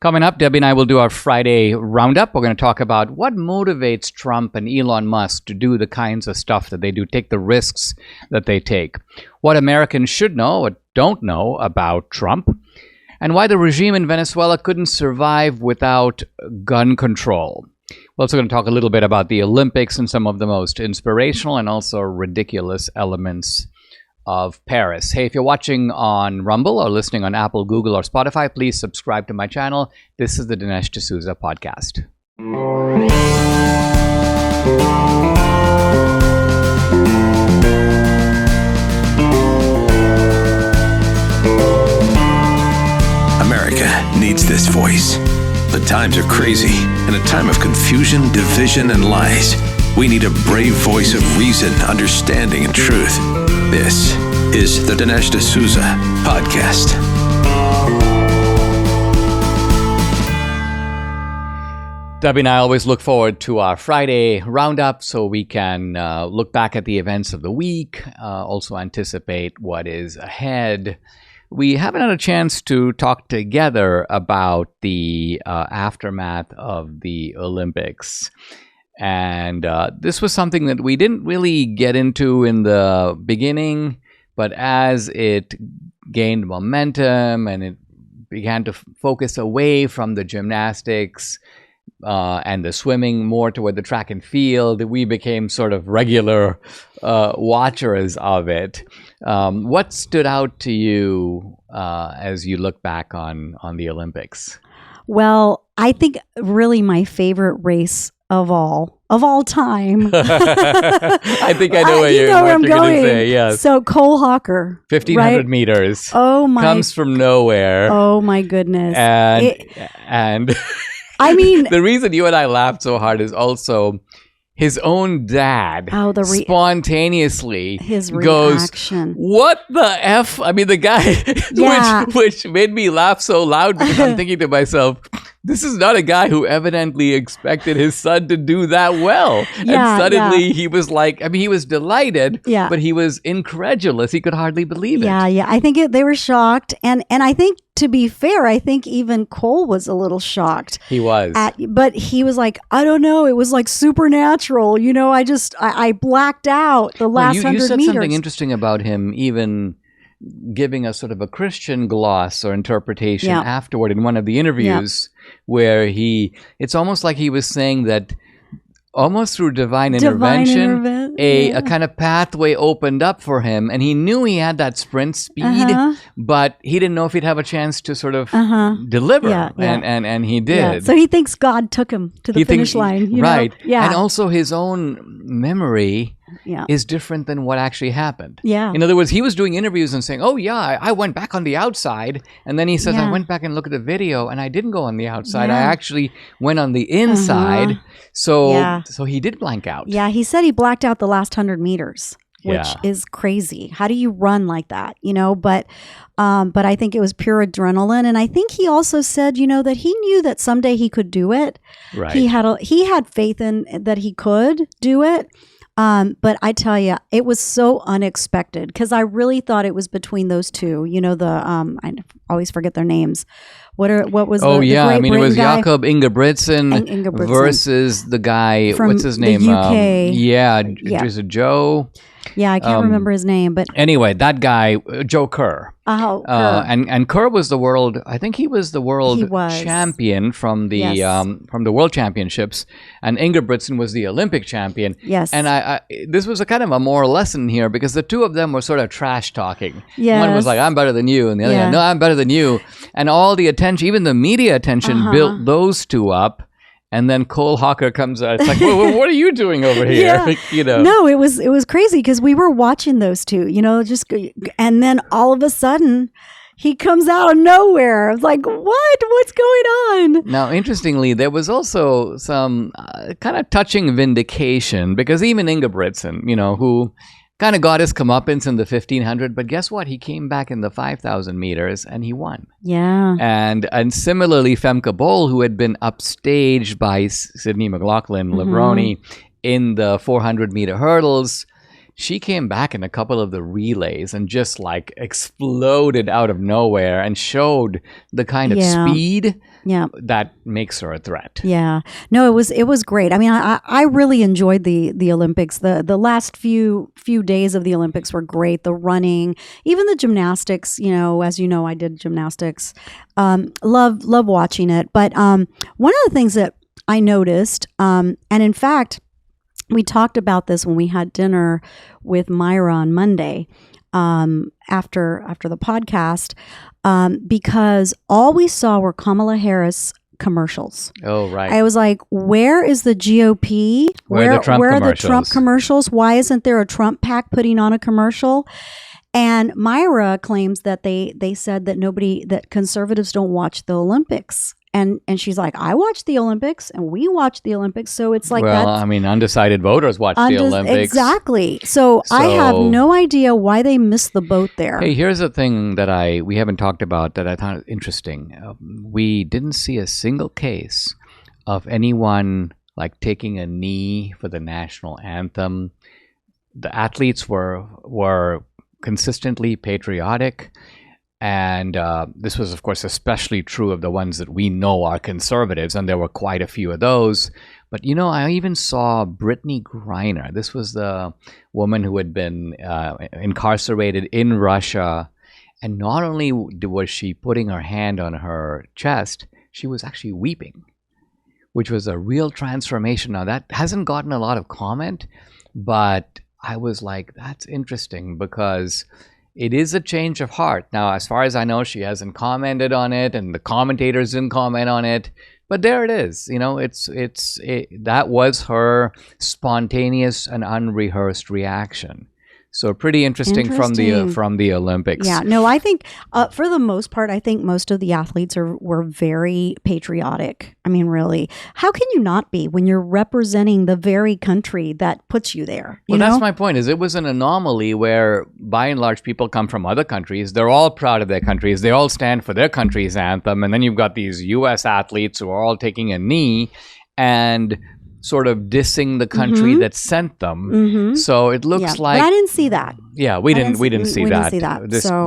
Coming up, Debbie and I will do our Friday roundup. We're going to talk about what motivates Trump and Elon Musk to do the kinds of stuff that they do, take the risks that they take, what Americans should know or don't know about Trump, and why the regime in Venezuela couldn't survive without gun control. We're also going to talk a little bit about the Olympics and some of the most inspirational and also ridiculous elements of Paris. Hey, if you're watching on Rumble or listening on Apple, Google, or Spotify, please subscribe to my channel. This is the Dinesh D'Souza podcast. America needs this voice. The times are crazy. In a time of confusion, division, and lies, we need a brave voice of reason, understanding, and truth. This is the Dinesh D'Souza podcast. Debbie and I always look forward to our Friday roundup so we can look back at the events of the week, also anticipate what is ahead. We haven't had a chance to talk together about the aftermath of the Olympics. And this was something that we didn't really get into in the beginning, but as it gained momentum and it began to focus away from the gymnastics and the swimming more toward the track and field, we became sort of regular watchers of it. What stood out to you as you look back on the Olympics? Well, I think really my favorite race of all time. I think I know what you're going to say. Yes. So Cole Hawker, 1,500 meters. Oh my! Comes from nowhere. Oh my goodness! And I mean, the reason you and I laughed so hard is also his own dad spontaneously his goes, reaction. "What the F?" I mean, the guy, which made me laugh so loud because I'm thinking to myself, this is not a guy who evidently expected his son to do that well. And suddenly he was like, I mean, he was delighted, but he was incredulous. He could hardly believe it. Yeah. I think they were shocked. And I think, to be fair, I think even Cole was a little shocked. He was. But he was like, I don't know. It was like supernatural. You know, I blacked out the last 100 meters. You said something interesting about him even giving us sort of a Christian gloss or interpretation afterward in one of the interviews where it's almost like he was saying that almost through divine intervention, a kind of pathway opened up for him, and he knew he had that sprint speed, but he didn't know if he'd have a chance to sort of deliver, and he did. Yeah. So he thinks God took him to the finish line. You know? Yeah. And also his own memory is different than what actually happened. Yeah. In other words, he was doing interviews and saying, oh yeah, I went back on the outside. And then he says, I went back and looked at the video and I didn't go on the outside. I actually went on the inside. So he did blank out. Yeah, he said he blacked out the last 100 meters, which is crazy. How do you run like that? You know, but I think it was pure adrenaline. And I think he also said, you know, that he knew that someday he could do it. Right. He had faith in that he could do it. But I tell you, it was so unexpected because I really thought it was between those two. You know, I always forget their names. What was? Oh the yeah, Great I mean Britain it was guy? Jakob Ingebrigtsen versus the guy. From what's his name? The UK. Is it Joe? Yeah, I can't remember his name, but anyway, that guy, Joe Kerr. Oh, Kerr. And Kerr was the world. I think he was the world champion from the World Championships, and Ingebrigtsen was the Olympic champion. Yes. And this was a kind of a moral lesson here because the two of them were sort of trash talking. Yes. One was like, "I'm better than you," and the other, "No, I'm better than you." And all the attention, even the media attention, built those two up. And then Cole Hawker comes out. It's like, well, what are you doing over here? You know? No, it was crazy because we were watching those two, you know, and then all of a sudden he comes out of nowhere. I was like, what's going on? Now, interestingly, there was also some kind of touching vindication because even Ingebrigtsen, you know, who kind of got his comeuppance in the 1,500, but guess what? He came back in the 5,000 meters and he won. Yeah. And similarly, Femke Bol, who had been upstaged by Sydney McLaughlin, Levroni in the 400-meter hurdles, she came back in a couple of the relays and just like exploded out of nowhere and showed the kind of speed Yeah. that makes her a threat. Yeah. No, it was great. I mean, I really enjoyed the Olympics. The last few days of the Olympics were great. The running, even the gymnastics, as you know, I did gymnastics. Love watching it. But one of the things that I noticed, and in fact, we talked about this when we had dinner with Myra on Monday, after the podcast, because all we saw were Kamala Harris commercials. Oh, right. I was like, where is the GOP? Where are the Trump commercials? Why isn't there a Trump PAC putting on a commercial? And Myra claims that they said that conservatives don't watch the Olympics. And she's like, I watch the Olympics and we watch the Olympics. So it's like, well, I mean, undecided voters watch the Olympics. Exactly. So I have no idea why they missed the boat there. Hey, here's a thing that we haven't talked about that I thought interesting. We didn't see a single case of anyone like taking a knee for the national anthem. The athletes were consistently patriotic. And this was, of course, especially true of the ones that we know are conservatives, and there were quite a few of those. But, I even saw Brittany Griner. This was the woman who had been incarcerated in Russia. And not only was she putting her hand on her chest, she was actually weeping, which was a real transformation. Now, that hasn't gotten a lot of comment, but I was like, that's interesting because it is a change of heart. Now, as far as I know, she hasn't commented on it, and the commentators didn't comment on it. But there it is. That was her spontaneous and unrehearsed reaction. So pretty interesting from the Olympics. Yeah, no, I think for the most part, I think most of the athletes were very patriotic. I mean, really, how can you not be when you're representing the very country that puts you there? That's my point. Is it was an anomaly where, by and large, people come from other countries. They're all proud of their countries. They all stand for their country's anthem, and then you've got these U.S. athletes who are all taking a knee and sort of dissing the country that sent them. So it looks like, but I didn't see that. Yeah, we didn't see that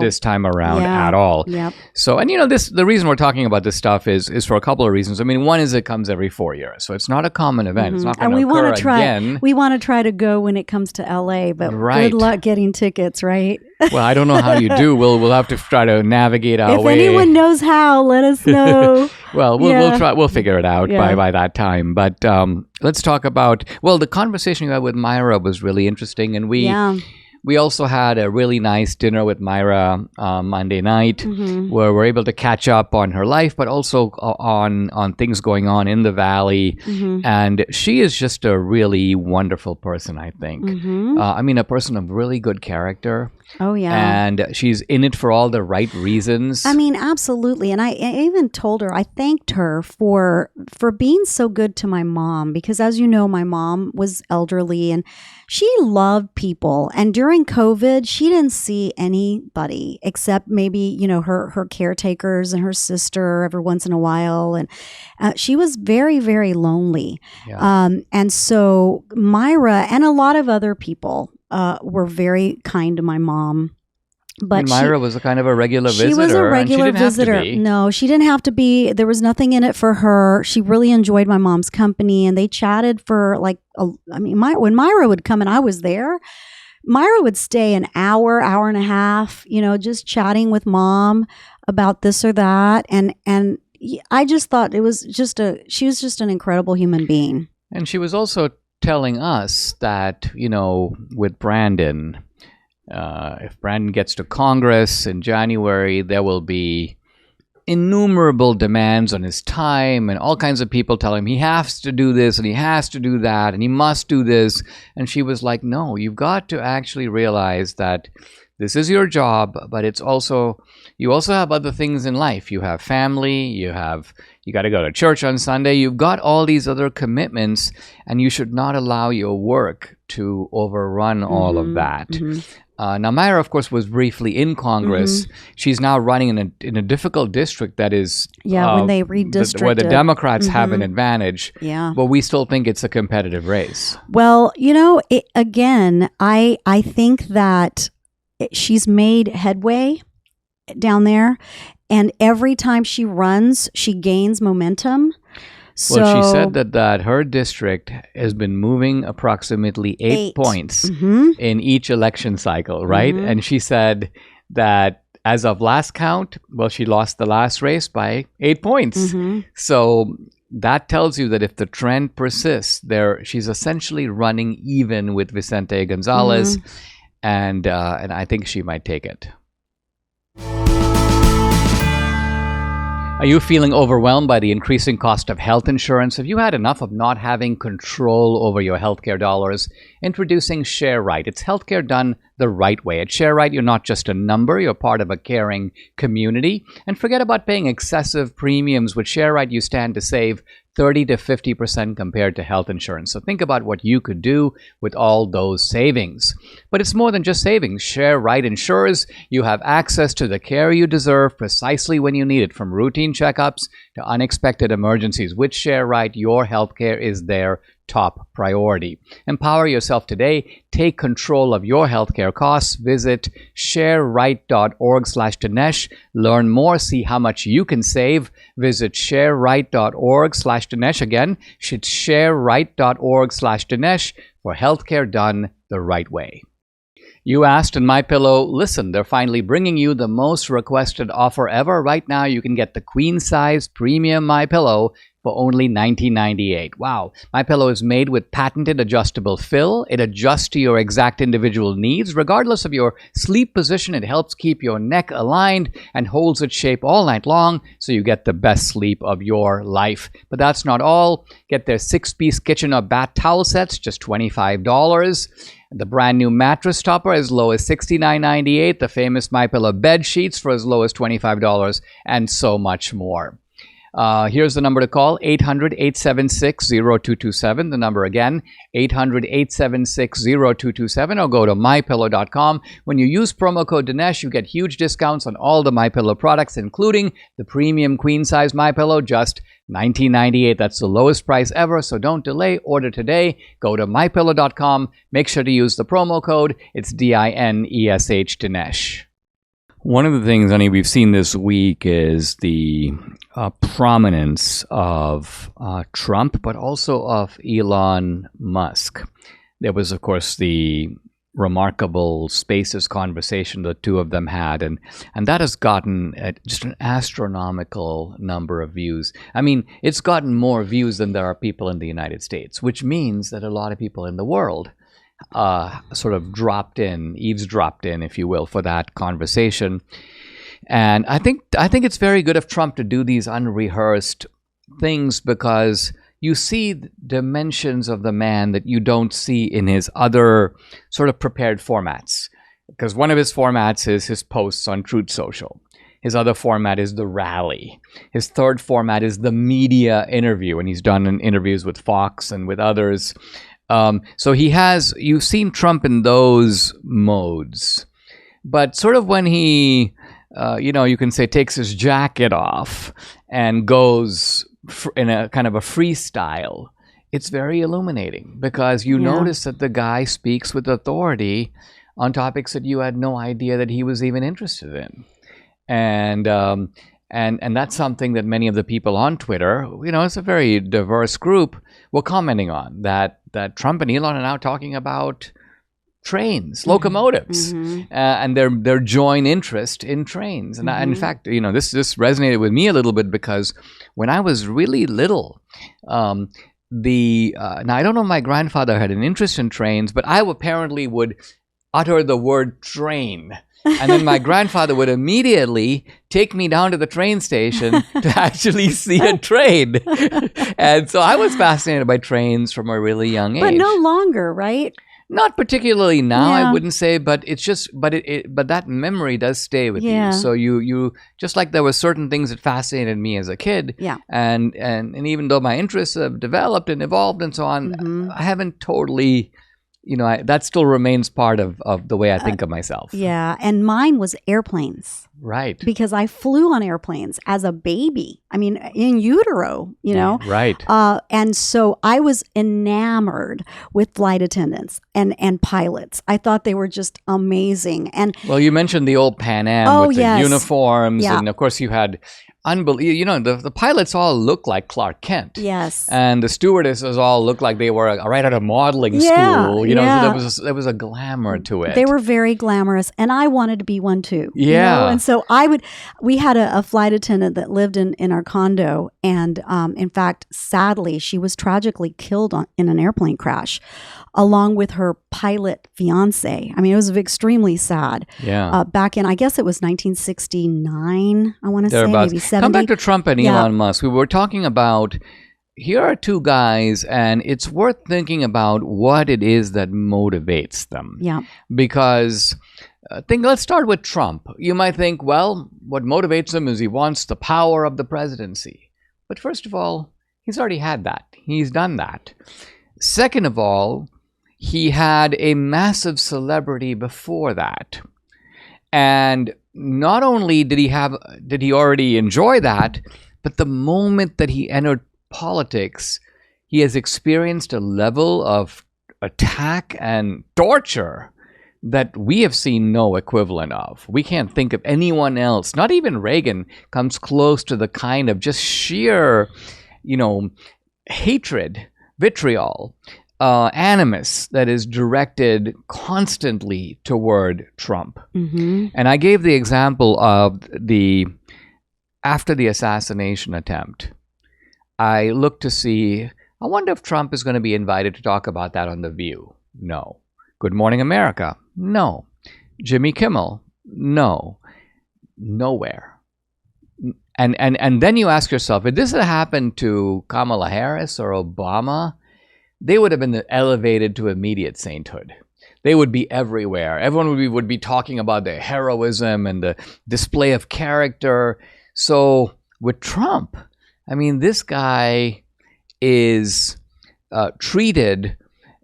this time around at all. Yep. So, and the reason we're talking about this stuff is for a couple of reasons. I mean, one is it comes every 4 years, so it's not a common event. It's not going to occur again. We want to try to go when it comes to LA, but good luck getting tickets, right? Well, I don't know how you do. We'll have to try to navigate our way. If anyone knows how, let us know. Well, we'll try. We'll figure it out by that time. But let's talk about. Well, the conversation you had with Myra was really interesting, and we also had a really nice dinner with Myra Monday night, where we're able to catch up on her life, but also on things going on in the Valley. And she is just a really wondererful person, I think. I mean, a person of really good character. Oh, yeah. And she's in it for all the right reasons. I mean, absolutely. And I even told her, I thanked her for being so good to my mom, because as you know, my mom was elderly and she loved people. And during COVID, she didn't see anybody except maybe, her caretakers and her sister every once in a while. And she was very, very lonely. Yeah. And so Myra and a lot of other people were very kind to my mom. But Myra was a kind of a regular visitor. She was a regular visitor. No, she didn't have to be. There was nothing in it for her. She really enjoyed my mom's company, and they chatted for when Myra would come and I was there, Myra would stay an hour and a half, just chatting with mom about this or that. And I just thought she was just an incredible human being. And she was also telling us that, with Brandon, if Brandon gets to Congress in January, there will be innumerable demands on his time, and all kinds of people tell him he has to do this and he has to do that and he must do this. And she was like, no, you've got to actually realize that this is your job, but you also have other things in life. You have family, you got to go to church on Sunday. You've got all these other commitments, and you should not allow your work to overrun all of that. Now, Myra, of course, was briefly in Congress. She's now running in a difficult district that is when they redistricted, where the Democrats have an advantage. Yeah, but we still think it's a competitive race. Well, I think that she's made headway down there, And every time she runs, she gains momentum. So, well, she said that her district has been moving approximately 8 points in each election cycle, right? And she said that as of last count, well, she lost the last race by 8 points. So that tells you that if the trend persists, she's essentially running even with Vicente Gonzalez, and I think she might take it. Are you feeling overwhelmed by the increasing cost of health insurance? Have you had enough of not having control over your healthcare dollars? Introducing ShareRight. It's healthcare done the right way. At ShareRight, you're not just a number, you're part of a caring community. And forget about paying excessive premiums. With ShareRight, you stand to save 30 to 50% compared to health insurance. So think about what you could do with all those savings. But it's more than just savings. ShareRight ensures you have access to the care you deserve precisely when you need it, from routine checkups to unexpected emergencies. With ShareRight, your healthcare is their top priority. Empower yourself today. Take control of your healthcare costs. Visit shareright.org/Dinesh. Learn more. See how much you can save. Visit shareright.org/Dinesh. Again, it's shareright.org/Dinesh for healthcare done the right way. You asked and MyPillow listened. They're finally bringing you the most requested offer ever. Right now, you can get the queen size premium MyPillow for only $19.98. Wow. MyPillow is made with patented adjustable fill. It adjusts to your exact individual needs. Regardless of your sleep position, it helps keep your neck aligned and holds its shape all night long, so you get the best sleep of your life. But that's not all. Get their 6-piece kitchen or bath towel sets, just $25. The brand new mattress topper as low as $69.98. The famous MyPillow bed sheets for as low as $25, and so much more. Here's the number to call, 800-876-0227. The number again, 800-876-0227, or go to mypillow.com. When you use promo code Dinesh, you get huge discounts on all the MyPillow products, including the premium queen size MyPillow, just $19.98. That's the lowest price ever, so don't delay. Order today. Go to mypillow.com. Make sure to use the promo code. It's DINESH, Dinesh. One of the things, honey, we've seen this week is the prominence of Trump, but also of Elon Musk. There was, of course, the remarkable Spaces conversation the two of them had, and that has gotten just an astronomical number of views. I mean, it's gotten more views than there are people in the United States, which means that a lot of people in the world sort of eavesdropped in, if you will, for that conversation. And I think it's very good of Trump to do these unrehearsed things, because you see dimensions of the man that you don't see in his other sort of prepared formats. Because one of his formats is his posts on Truth Social. His other format is the rally. His third format is the media interview, and he's done interviews with Fox and with others. So you've seen Trump in those modes. But sort of when he, you can say, takes his jacket off and goes in a kind of a freestyle, it's very illuminating, because you notice that the guy speaks with authority on topics that you had no idea that he was even interested in. And that's something that many of the people on Twitter, it's a very diverse group, were commenting on, that Trump and Elon are now talking about trains, locomotives, and their joint interest in trains. And in fact, this resonated with me a little bit, because when I was really little, now I don't know if my grandfather had an interest in trains, but I apparently would utter the word train. And then my grandfather would immediately take me down to the train station to actually see a train. And so I was fascinated by trains from a really young age. But no longer, right? Not particularly now, I wouldn't say, but it's just, but that memory does stay with you. So you just like there were certain things that fascinated me as a kid. Yeah. And even though my interests have developed and evolved and so on, I haven't totally that still remains part of the way I think of myself. Yeah. And mine was airplanes. Right. Because I flew on airplanes as a baby. I mean, in utero, Right. And so I was enamored with flight attendants and pilots. I thought they were just amazing. And well, you mentioned the old Pan Am with the uniforms. Yeah. And of course you had the pilots all look like Clark Kent. Yes. And the stewardesses all look like they were right out of modeling school. So there was a glamour to it. They were very glamorous, and I wanted to be one too. Yeah. And so we had a flight attendant that lived in our condo, and in fact, sadly, she was tragically killed in an airplane crash, along with her pilot fiance. I mean, it was extremely sad. Yeah. Back in, I guess it was 1969, I want to say, maybe 70. Come back to Trump and Elon Musk. We were talking about, here are two guys, and it's worth thinking about what it is that motivates them. Yeah. Because let's start with Trump. You might think, well, what motivates him is he wants the power of the presidency. But first of all, he's already had that. He's done that. Second of all, he had a massive celebrity before that. And not only did he already enjoy that, but the moment that he entered politics, he has experienced a level of attack and torture that we have seen no equivalent of. We can't think of anyone else, not even Reagan, comes close to the kind of just sheer, hatred, vitriol, animus that is directed constantly toward Trump. Mm-hmm. And I gave the example of after the assassination attempt, I looked to see, I wonder if Trump is going to be invited to talk about that on The View. No. Good Morning America? No. Jimmy Kimmel? No. Nowhere. And then you ask yourself, if this had happened to Kamala Harris or Obama, they would have been elevated to immediate sainthood. They would be everywhere. Everyone would be talking about their heroism and the display of character. So with Trump, I mean, this guy is treated.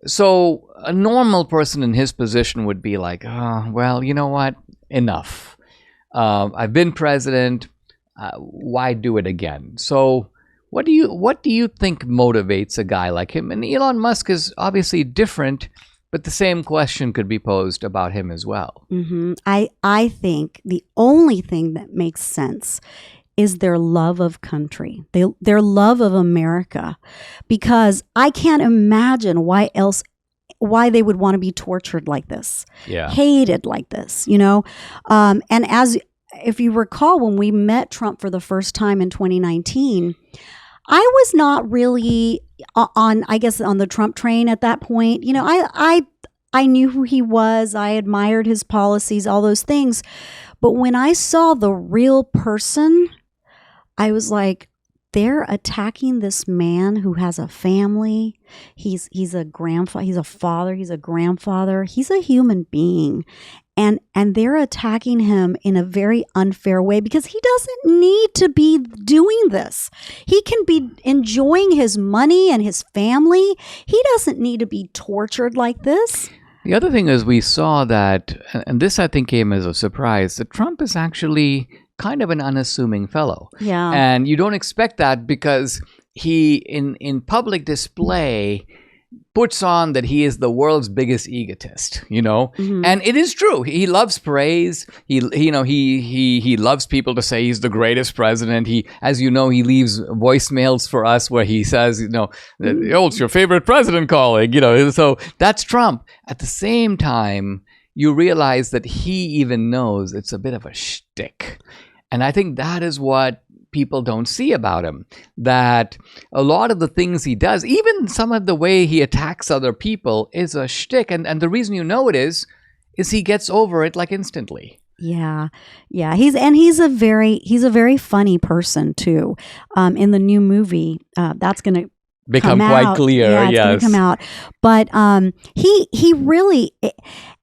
So a normal person in his position would be like, oh, well, you know what? Enough. I've been president. Why do it again? So what do you think motivates a guy like him? And Elon Musk is obviously different, but the same question could be posed about him as well. Mm-hmm. I think the only thing that makes sense is their love of country, their love of America, because I can't imagine why they would want to be tortured like this, hated like this, And if you recall, when we met Trump for the first time in 2019, I was not really on the Trump train at that point. I knew who he was. I admired his policies, all those things. But when I saw the real person, I was like, they're attacking this man who has a family. He's a grandfather. He's a father. He's a grandfather. He's a human being. And they're attacking him in a very unfair way because he doesn't need to be doing this. He can be enjoying his money and his family. He doesn't need to be tortured like this. The other thing is we saw that, and this I think came as a surprise, that Trump is actually kind of an unassuming fellow. Yeah. And you don't expect that because he, in public display, puts on that he is the world's biggest egotist, Mm-hmm. And it is true. He loves praise. He loves people to say he's the greatest president. He leaves voicemails for us where he says, it's your favorite president calling, so that's Trump. At the same time, you realize that he even knows it's a bit of a shtick. And I think that is what people don't see about him, that a lot of the things he does, even some of the way he attacks other people, is a shtick. And the reason it is he gets over it like instantly. Yeah. He's a very funny person too. In the new movie, that's going to become quite clear. Yeah, it's going to come out. But he really,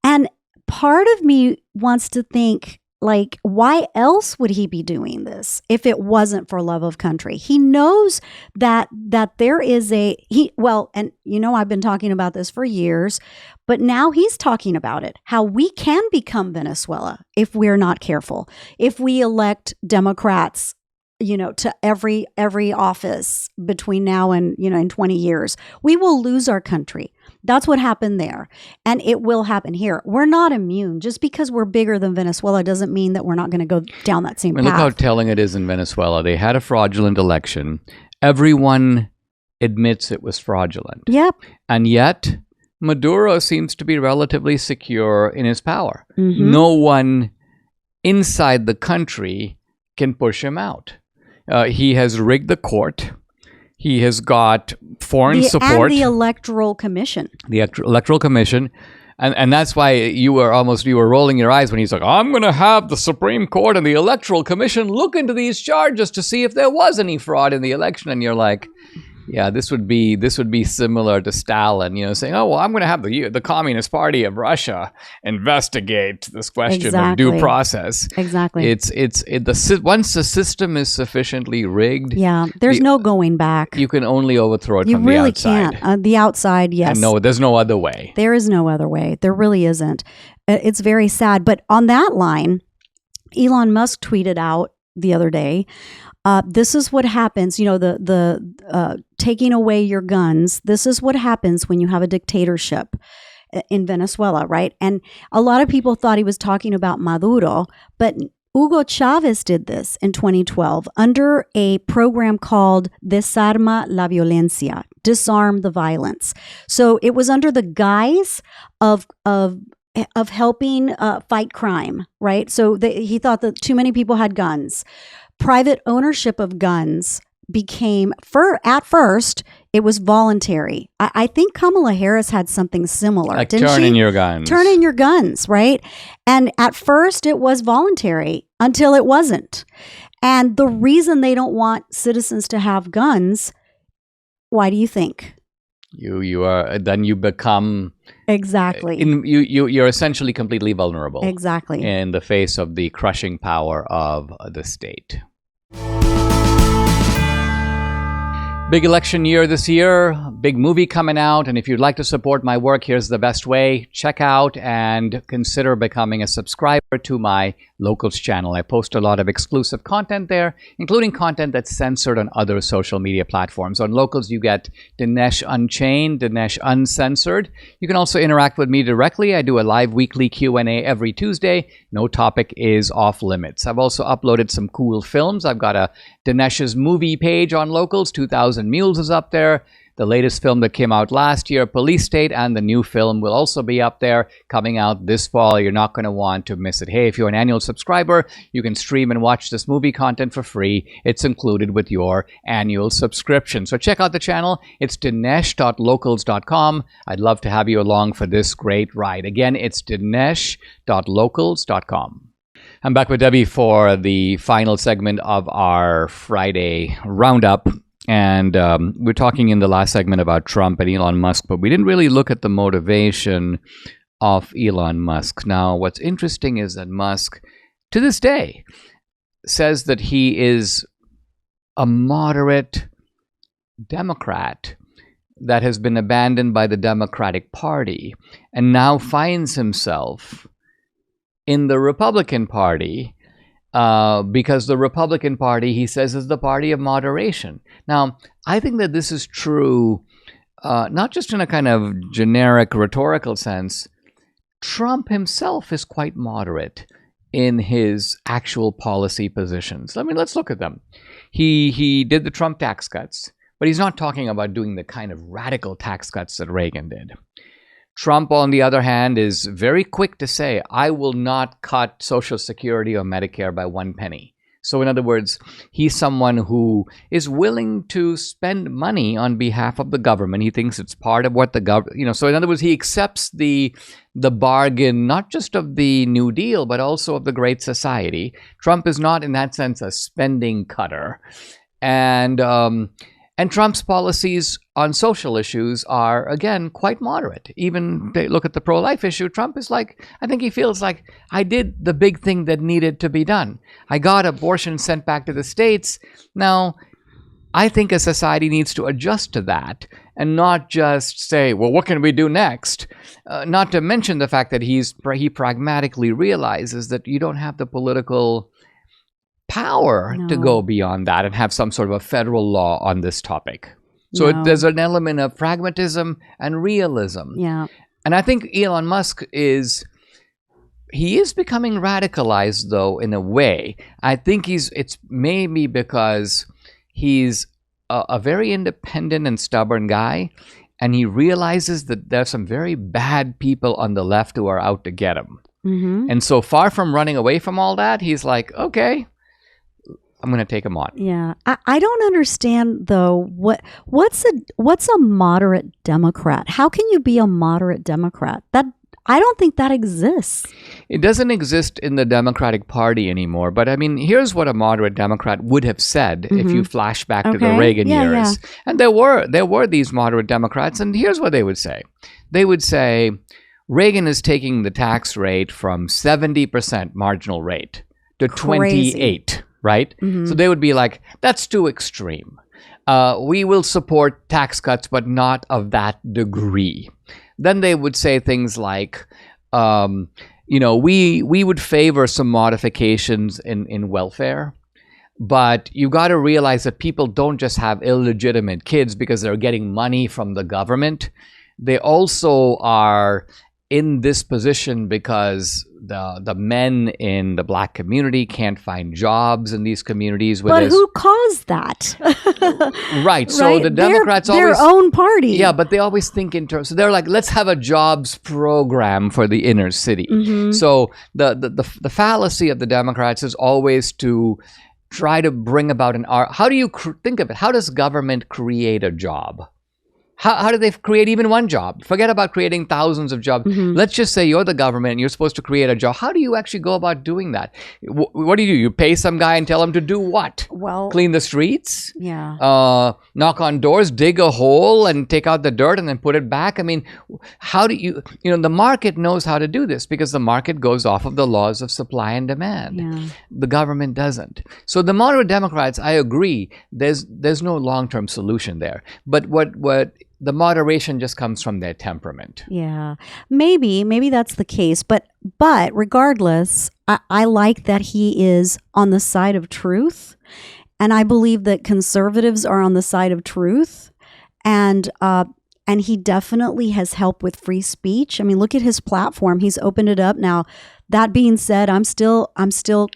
and part of me wants to think Like, why else would he be doing this if it wasn't for love of country? He knows that there is and I've been talking about this for years, but now he's talking about it, how we can become Venezuela if we're not careful. If we elect Democrats, to every office between now and, in 20 years, we will lose our country. That's what happened there. And it will happen here. We're not immune. Just because we're bigger than Venezuela doesn't mean that we're not going to go down that same path. Look how telling it is in Venezuela. They had a fraudulent election. Everyone admits it was fraudulent. Yep. And yet, Maduro seems to be relatively secure in his power. Mm-hmm. No one inside the country can push him out. He has rigged the court. He has got foreign support. And the Electoral Commission. The Electoral Commission. And that's why you were rolling your eyes when he's like, I'm going to have the Supreme Court and the Electoral Commission look into these charges to see if there was any fraud in the election. And you're like, yeah, this would be similar to Stalin, saying, oh, well, I'm going to have the Communist Party of Russia investigate this question of due process. Exactly. Once the system is sufficiently rigged. Yeah, there's no going back. You can only overthrow it you from the outside. You really can't. The outside, yes. And no, there's no other way. There is no other way. There really isn't. It's very sad. But on that line, Elon Musk tweeted out the other day, this is what happens, the taking away your guns. This is what happens when you have a dictatorship in Venezuela, right? And a lot of people thought he was talking about Maduro, but Hugo Chavez did this in 2012 under a program called Desarma la Violencia, Disarm the Violence. So it was under the guise of helping fight crime, right? So he thought that too many people had guns. Private ownership of guns became, at first, it was voluntary. I think Kamala Harris had something similar. Like didn't turn she? in your guns. Turn in your guns, right? And at first it was voluntary until it wasn't. And the reason they don't want citizens to have guns, why do you think? You become exactly you're essentially completely vulnerable. Exactly. In the face of the crushing power of the state. Big election year this year, big movie coming out, and if you'd like to support my work, here's the best way. Check out and consider becoming a subscriber to my Locals channel. I post a lot of exclusive content there, including content that's censored on other social media platforms. On Locals, you get Dinesh Unchained, Dinesh Uncensored. You can also interact with me directly. I do a live weekly Q&A every Tuesday. No topic is off limits. I've also uploaded some cool films. I've got a Dinesh's movie page on Locals. 2000 Mules is up there. The latest film that came out last year, Police State, and the new film will also be up there, coming out this fall. You're not going to want to miss it. Hey, if you're an annual subscriber, you can stream and watch this movie content for free. It's included with your annual subscription. So check out the channel. It's dinesh.locals.com. I'd love to have you along for this great ride. Again, it's dinesh.locals.com. I'm back with Debbie for the final segment of our Friday roundup. And we're talking in the last segment about Trump and Elon Musk, but we didn't really look at the motivation of Elon Musk. Now, what's interesting is that Musk, to this day, says that he is a moderate Democrat that has been abandoned by the Democratic Party and now finds himself in the Republican Party. Because the Republican Party, he says, is the party of moderation. Now, I think that this is true, not just in a kind of generic rhetorical sense. Trump himself is quite moderate in his actual policy positions. I mean, let's look at them. He did the Trump tax cuts, but he's not talking about doing the kind of radical tax cuts that Reagan did. Trump, on the other hand, is very quick to say, I will not cut Social Security or Medicare by 1 penny. So in other words, he's someone who is willing to spend money on behalf of the government. He thinks it's part of what the government, so in other words, he accepts the bargain, not just of the New Deal, but also of the Great Society. Trump is not, in that sense, a spending cutter. And And Trump's policies on social issues are, again, quite moderate. Even they look at the pro-life issue, Trump is like, I think he feels like, I did the big thing that needed to be done. I got abortion sent back to the States. Now, I think a society needs to adjust to that and not just say, well, what can we do next? Not to mention the fact that he pragmatically realizes that you don't have the political power to go beyond that and have some sort of a federal law on this topic. So there's an element of pragmatism and realism. Yeah. And I think Elon Musk is becoming radicalized, though, in a way. I think it's maybe because he's a very independent and stubborn guy, and he realizes that there's some very bad people on the left who are out to get him. Mm-hmm. And so far from running away from all that, he's like, okay, I'm going to take him on. Yeah. I don't understand, though, what's a moderate Democrat? How can you be a moderate Democrat? I don't think that exists. It doesn't exist in the Democratic Party anymore. But I mean, here's what a moderate Democrat would have said if you flash back to the Reagan years. Yeah. And there were these moderate Democrats, and here's what they would say. They would say, Reagan is taking the tax rate from 70% marginal rate to 28%, right? Mm-hmm. So they would be like, that's too extreme. We will support tax cuts, but not of that degree. Then they would say things like, we would favor some modifications in welfare, but you got to realize that people don't just have illegitimate kids because they're getting money from the government. They also are in this position because the men in the Black community can't find jobs in these communities. But who caused that? Right. So the Democrats their own party. Yeah, but they always think in terms. So they're like, let's have a jobs program for the inner city. Mm-hmm. So the fallacy of the Democrats is always to try to bring about how do you think of it? How does government create a job? How do they create even one job? Forget about creating thousands of jobs. Mm-hmm. Let's just say you're the government and you're supposed to create a job. How do you actually go about doing that? What do? You pay some guy and tell him to do what? Well, clean the streets? Yeah. Knock on doors, dig a hole and take out the dirt and then put it back? I mean, how do the market knows how to do this because the market goes off of the laws of supply and demand. Yeah. The government doesn't. So the moderate Democrats, I agree, there's no long-term solution there. But what the moderation just comes from their temperament. Yeah, maybe that's the case. But regardless, I like that he is on the side of truth, and I believe that conservatives are on the side of truth, and he definitely has helped with free speech. I mean, look at his platform; he's opened it up now. That being said, I'm still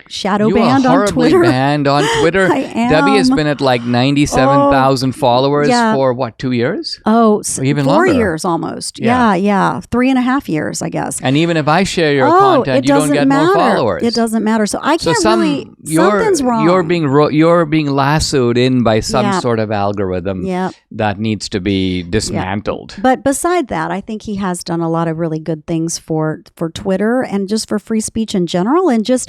shadow banned on Twitter. You are horribly banned on Twitter. I am. Debbie has been at like 97,000 followers for what, 2 years? Oh, so even 4 longer. years almost. Yeah. 3.5 years, I guess. And even if I share your content, you don't get more followers. It doesn't matter. So I can't something's wrong. You're being lassoed in by some sort of algorithm that needs to be dismantled. Yeah. But beside that, I think he has done a lot of really good things for Twitter and just for free speech in general and just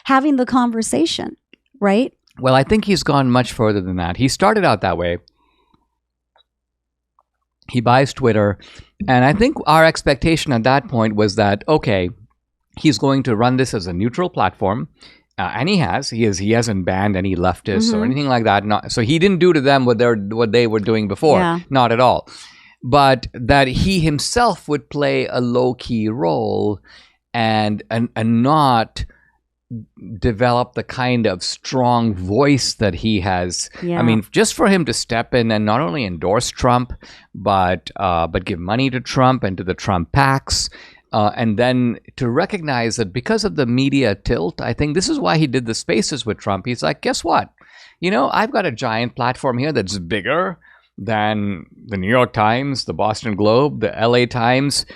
having the conversation, right? Well, I think he's gone much further than that. He started out that way. He buys Twitter. And I think our expectation at that point was that, okay, he's going to run this as a neutral platform. And he hasn't banned any leftists or anything like that. So he didn't do to them what they were doing before. Not at all. But that he himself would play a low-key role and not develop the kind of strong voice that he has. Yeah. I mean, just for him to step in and not only endorse Trump, but give money to Trump and to the Trump PACs, and then to recognize that because of the media tilt, I think this is why he did the spaces with Trump. He's like, guess what? I've got a giant platform here that's bigger than the New York Times, the Boston Globe, the LA Times,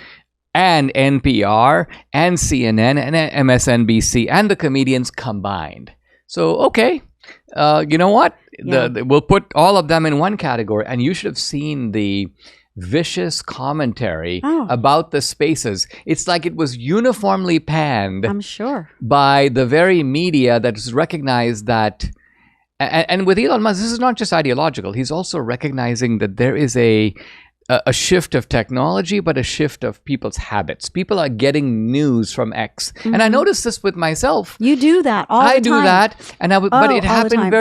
and NPR, and CNN, and MSNBC, and the comedians combined. So, okay, you know what? Yeah. We'll put all of them in one category, and you should have seen the vicious commentary about the spaces. It's like it was uniformly panned. I'm sure. By the very media that has recognized that And with Elon Musk, this is not just ideological. He's also recognizing that there is a shift of technology, but a shift of people's habits. People are getting news from X. And I noticed this with myself. You do that all the time. I do that. And but it happened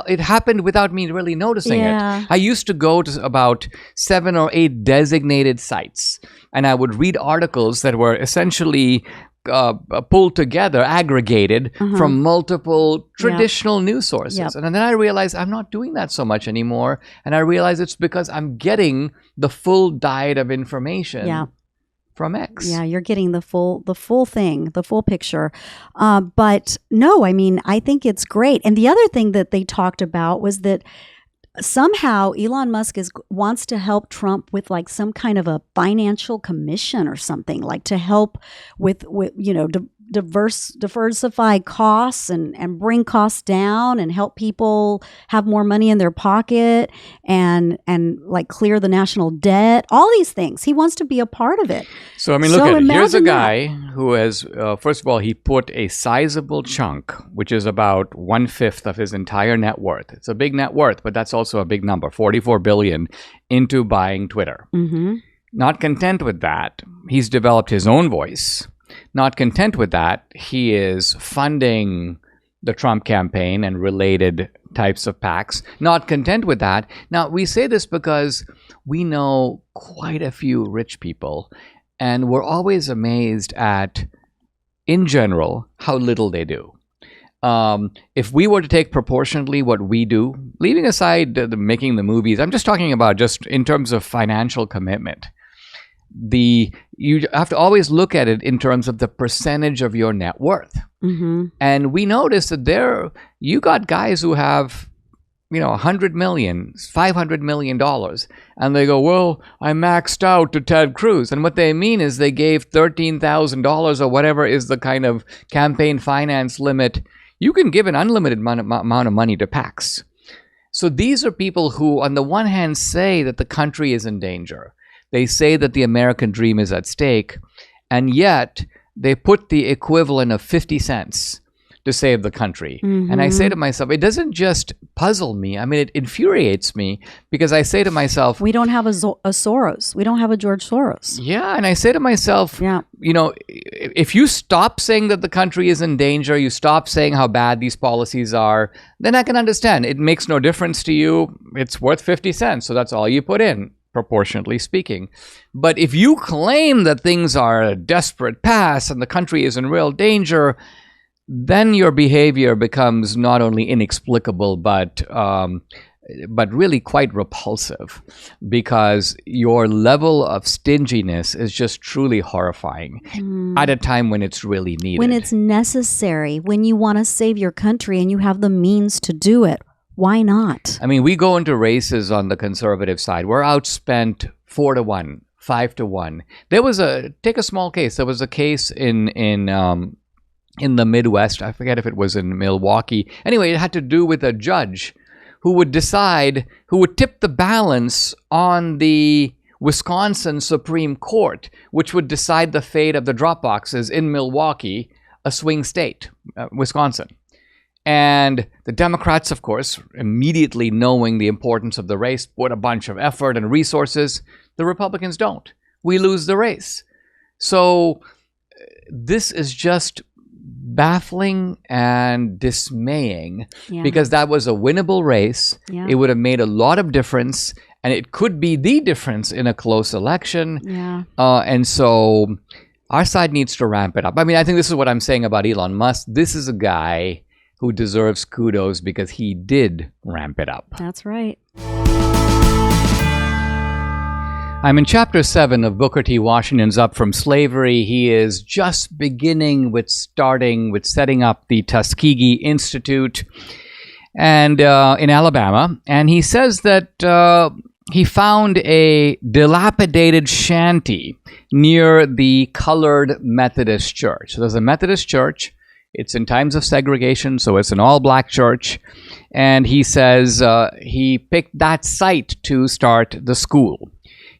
it happened without me really noticing it. I used to go to about 7 or 8 designated sites, and I would read articles that were essentially pulled together, aggregated from multiple traditional news sources. And then I realized I'm not doing that so much anymore. And I realized it's because I'm getting the full diet of information from X. Yeah, you're getting the full thing, the full picture. But no, I mean, I think it's great. And the other thing that they talked about was that somehow Elon Musk wants to help Trump with like some kind of a financial commission or something, like to help with diversify costs and bring costs down and help people have more money in their pocket and like clear the national debt, all these things. He wants to be a part of it. So, I mean, look at it. Here's a guy who has, first of all, he put a sizable chunk, which is about 1/5 of his entire net worth. It's a big net worth, but that's also a big number, $44 billion, into buying Twitter. Not content with that, he's developed his own voice. Not content with that, he is funding the Trump campaign and related types of PACs. Not content with that. Now, we say this because we know quite a few rich people, and we're always amazed at, in general, how little they do. If we were to take proportionately what we do, leaving aside making the movies, I'm just talking about just in terms of financial commitment. You have to always look at it in terms of the percentage of your net worth. And we notice that you got guys who have, $100 million, $500 million, and they go, well, I maxed out to Ted Cruz. And what they mean is they gave $13,000 or whatever is the kind of campaign finance limit. You can give an unlimited amount of money to PACs. So these are people who, on the one hand, say that the country is in danger. They say that the American dream is at stake, and yet they put the equivalent of 50 cents to save the country. And I say to myself, it doesn't just puzzle me. I mean, it infuriates me because I say to myself, we don't have a Soros. We don't have a George Soros. Yeah, and I say to myself, if you stop saying that the country is in danger, you stop saying how bad these policies are, then I can understand. It makes no difference to you. It's worth 50 cents, so that's all you put in, proportionately speaking. But if you claim that things are a desperate pass and the country is in real danger, then your behavior becomes not only inexplicable, but really quite repulsive, because your level of stinginess is just truly horrifying at a time when it's really needed. When it's necessary, when you want to save your country and you have the means to do it. Why not? I mean, we go into races on the conservative side. We're outspent 4-1, 5-1. Take a small case. There was a case in the Midwest. I forget if it was in Milwaukee. Anyway, it had to do with a judge who would tip the balance on the Wisconsin Supreme Court, which would decide the fate of the drop boxes in Milwaukee, a swing state, Wisconsin. And the Democrats, of course, immediately knowing the importance of the race, put a bunch of effort and resources. The Republicans don't. We lose the race. So this is just baffling and dismaying, because that was a winnable race. It would have made a lot of difference, and it could be the difference in a close election. And so our side needs to ramp it up. I mean, I think this is what I'm saying about Elon Musk. This is a guy who deserves kudos because he did ramp it up. That's right. I'm in Chapter 7 of Booker T. Washington's Up From Slavery. He is just beginning with setting up the Tuskegee Institute and in Alabama. And he says that he found a dilapidated shanty near the Colored Methodist Church. So there's a Methodist church. It's in times of segregation, so it's an all-black church. And he says he picked that site to start the school.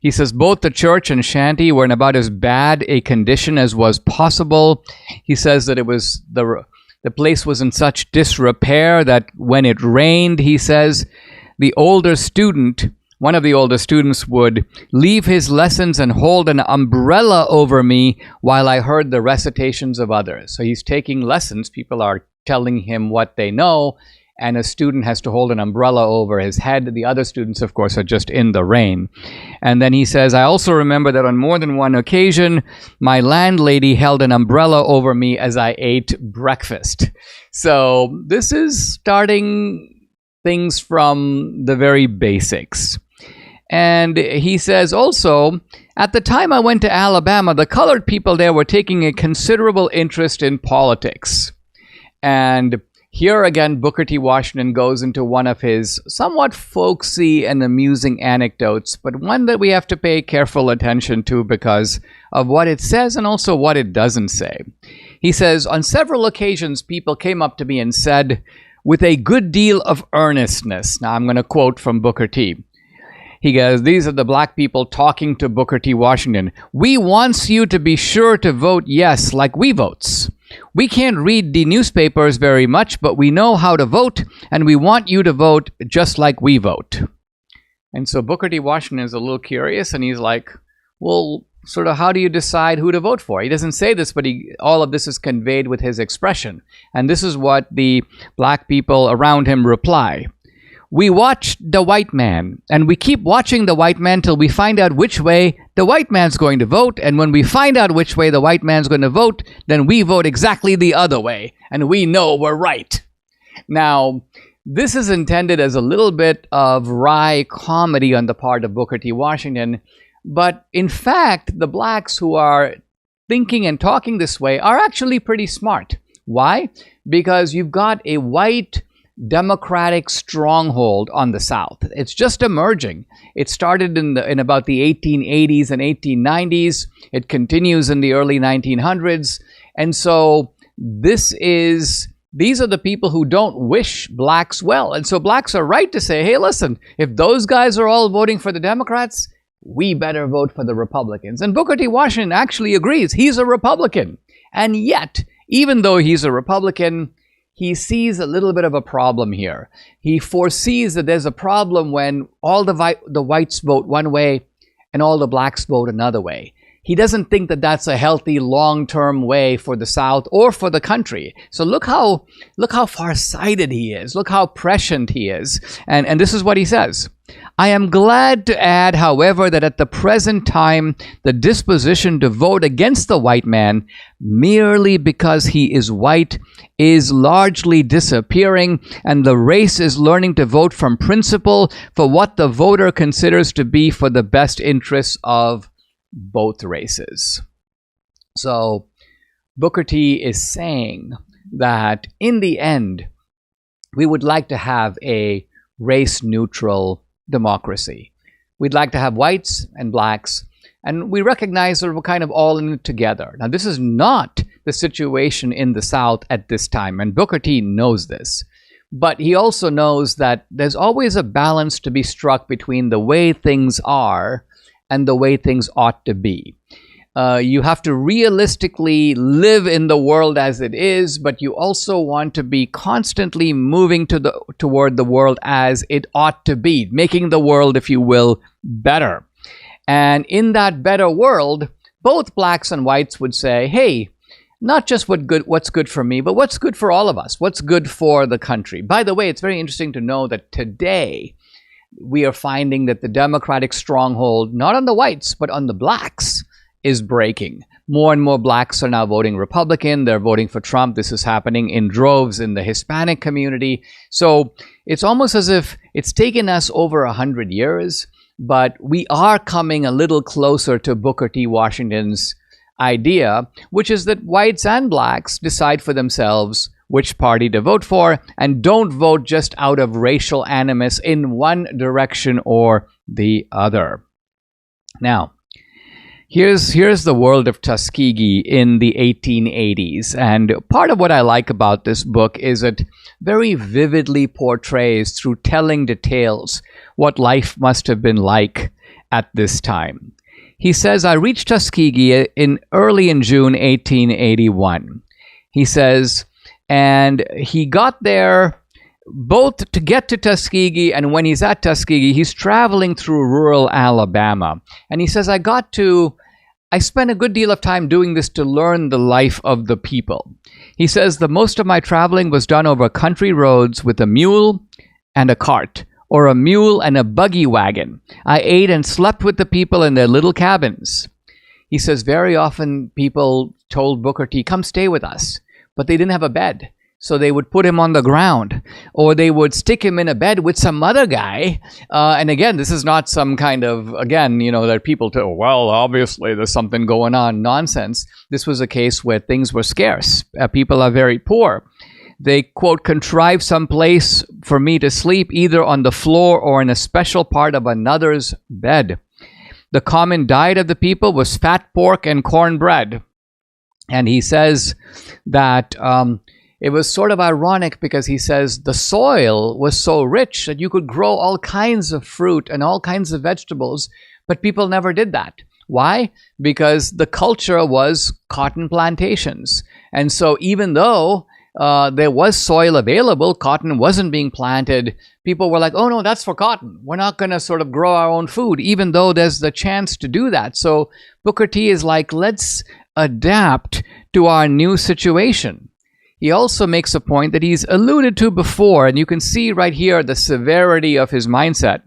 He says both the church and shanty were in about as bad a condition as was possible. He says that it was the The place was in such disrepair that when it rained, he says, one of the older students would leave his lessons and hold an umbrella over me while I heard the recitations of others. So he's taking lessons. People are telling him what they know, and a student has to hold an umbrella over his head. The other students, of course, are just in the rain. And then he says, I also remember that on more than one occasion, my landlady held an umbrella over me as I ate breakfast. So this is starting things from the very basics. And he says also, at the time I went to Alabama, the colored people there were taking a considerable interest in politics. And here again, Booker T. Washington goes into one of his somewhat folksy and amusing anecdotes, but one that we have to pay careful attention to because of what it says and also what it doesn't say. He says, on several occasions, people came up to me and said, with a good deal of earnestness, now I'm going to quote from Booker T. He goes, these are the black people talking to Booker T. Washington. We wants you to be sure to vote yes like we votes. We can't read the newspapers very much, but we know how to vote, and we want you to vote just like we vote. And so Booker T. Washington is a little curious, and he's like, well, sort of how do you decide who to vote for? He doesn't say this, but all of this is conveyed with his expression. And this is what the black people around him reply. We watch the white man, and we keep watching the white man till we find out which way the white man's going to vote. And when we find out which way the white man's going to vote, then we vote exactly the other way, and we know we're right. Now, this is intended as a little bit of wry comedy on the part of Booker T. Washington, but in fact, the blacks who are thinking and talking this way are actually pretty smart. Why? Because you've got a white democratic stronghold on the South. It's just emerging. It started in about the 1880s and 1890s. It continues in the early 1900s. And so these are the people who don't wish blacks well. And so blacks are right to say, hey, listen, if those guys are all voting for the Democrats, we better vote for the Republicans. And Booker T. Washington actually agrees. He's a Republican. And yet, even though he's a Republican, he sees a little bit of a problem here. He foresees that there's a problem when all the whites vote one way and all the blacks vote another way. He doesn't think that that's a healthy long-term way for the South or for the country. So look how far-sighted he is. Look how prescient he is. And this is what he says. I am glad to add, however, that at the present time, the disposition to vote against the white man merely because he is white is largely disappearing, and the race is learning to vote from principle for what the voter considers to be for the best interests of both races. So Booker T is saying that in the end, we would like to have a race-neutral democracy. We'd like to have whites and blacks, and we recognize that we're kind of all in it together. Now, this is not the situation in the South at this time, and Booker T knows this. But he also knows that there's always a balance to be struck between the way things are and the way things ought to be. You have to realistically live in the world as it is, but you also want to be constantly moving toward the world as it ought to be, making the world, if you will, better. And in that better world, both blacks and whites would say, hey, not just what's good for me, but what's good for all of us, what's good for the country. By the way, it's very interesting to know that today we are finding that the Democratic stronghold, not on the whites, but on the blacks, is breaking. More and more blacks are now voting Republican. They're voting for Trump. This is happening in droves in the Hispanic community. So it's almost as if it's taken us over 100 years, but we are coming a little closer to Booker T. Washington's idea, which is that whites and blacks decide for themselves which party to vote for and don't vote just out of racial animus in one direction or the other. Now, here's the world of Tuskegee in the 1880s. And part of what I like about this book is it very vividly portrays through telling details what life must have been like at this time. He says, I reached Tuskegee early in June 1881. He says, And he got there both to get to Tuskegee, and when he's at Tuskegee, he's traveling through rural Alabama. And he says, I spent a good deal of time doing this to learn the life of the people. He says, the most of my traveling was done over country roads with a mule and a cart, or a mule and a buggy wagon. I ate and slept with the people in their little cabins. He says, very often people told Booker T, come stay with us, but they didn't have a bed. So they would put him on the ground, or they would stick him in a bed with some other guy. And again, this is not some kind of, that people tell, well, obviously there's something going on, nonsense. This was a case where things were scarce. People are very poor. They, quote, contrived some place for me to sleep either on the floor or in a special part of another's bed. The common diet of the people was fat pork and cornbread. And he says that it was sort of ironic because he says the soil was so rich that you could grow all kinds of fruit and all kinds of vegetables, but people never did that. Why? Because the culture was cotton plantations. And so even though there was soil available, cotton wasn't being planted, people were like, oh no, that's for cotton. We're not going to sort of grow our own food, even though there's the chance to do that. So Booker T is like, let's adapt to our new situation. He also makes a point that he's alluded to before, and you can see right here the severity of his mindset.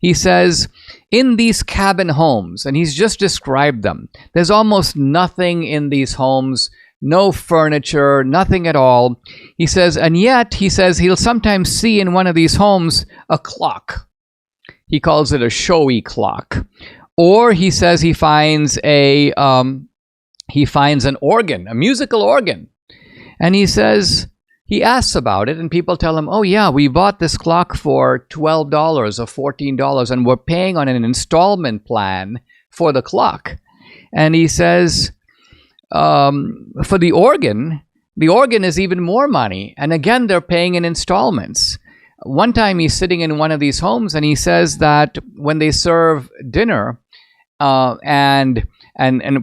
He says, in these cabin homes, and he's just described them, there's almost nothing in these homes, no furniture, nothing at all. He says, and yet, he says, he'll sometimes see in one of these homes a clock. He calls it a showy clock. Or he says he finds an organ, a musical organ. And he says, he asks about it, and people tell him, oh yeah, we bought this clock for $12 or $14, and we're paying on an installment plan for the clock. And he says, for the organ is even more money. And again, they're paying in installments. One time he's sitting in one of these homes, and he says that when they serve dinner, and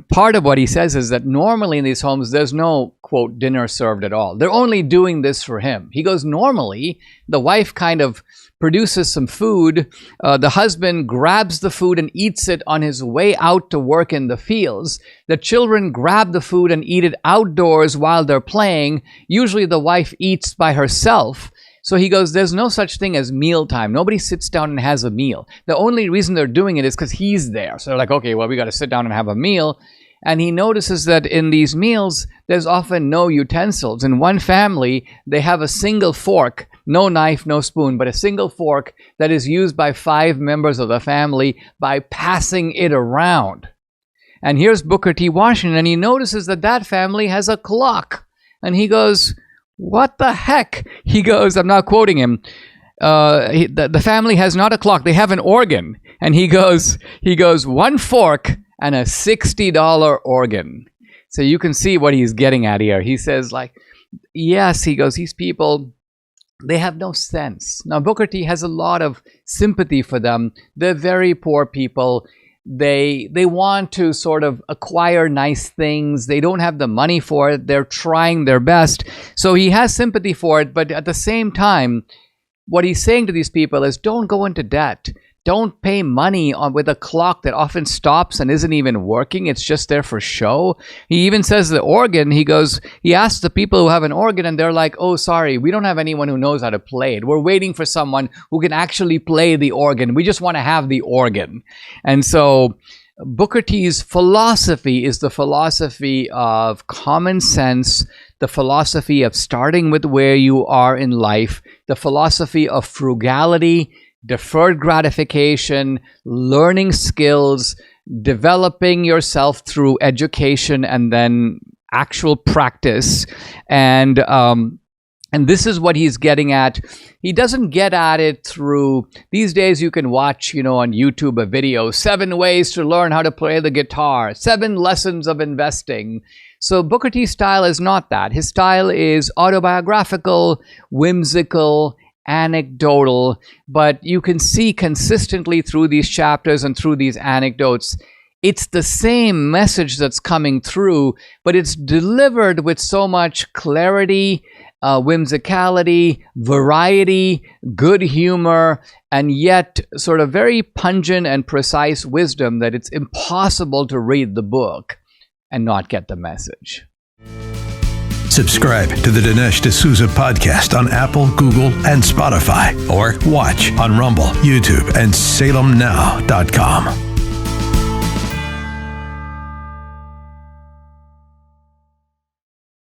part of what he says is that normally in these homes, there's no, quote, dinner served at all. They're only doing this for him. He goes, normally, the wife kind of produces some food. The husband grabs the food and eats it on his way out to work in the fields. The children grab the food and eat it outdoors while they're playing. Usually the wife eats by herself. So he goes, there's no such thing as mealtime. Nobody sits down and has a meal. The only reason they're doing it is because he's there. So they're like, okay, well, we got to sit down and have a meal. And he notices that in these meals, there's often no utensils. In one family, they have a single fork, no knife, no spoon, but a single fork that is used by 5 members of the family by passing it around. And here's Booker T. Washington, and he notices that that family has a clock. And he goes, what the heck? He goes, I'm not quoting him. The family has not a clock. They have an organ. And he goes, one fork and a $60 organ. So you can see what he's getting at here. He says, like, yes, he goes, these people, they have no sense. Now, Booker T has a lot of sympathy for them. They're very poor people. They want to sort of acquire nice things. They don't have the money for it. They're trying their best. So he has sympathy for it. But at the same time, what he's saying to these people is don't go into debt. Don't pay money with a clock that often stops and isn't even working. It's just there for show. He even says the organ, he asks the people who have an organ, and they're like, oh, sorry, we don't have anyone who knows how to play it. We're waiting for someone who can actually play the organ. We just want to have the organ. And so Booker T's philosophy is the philosophy of common sense, the philosophy of starting with where you are in life, the philosophy of frugality, deferred gratification, learning skills, developing yourself through education and then actual practice. And this is what he's getting at. He doesn't get at it through, these days you can watch, on YouTube a video, 7 ways to learn how to play the guitar, 7 lessons of investing. So Booker T's style is not that. His style is autobiographical, whimsical, anecdotal, but you can see consistently through these chapters and through these anecdotes, it's the same message that's coming through, but it's delivered with so much clarity whimsicality, variety, good humor, and yet sort of very pungent and precise wisdom that it's impossible to read the book and not get the message. Subscribe to the Dinesh D'Souza podcast on Apple, Google, and Spotify, or watch on Rumble, YouTube, and SalemNow.com.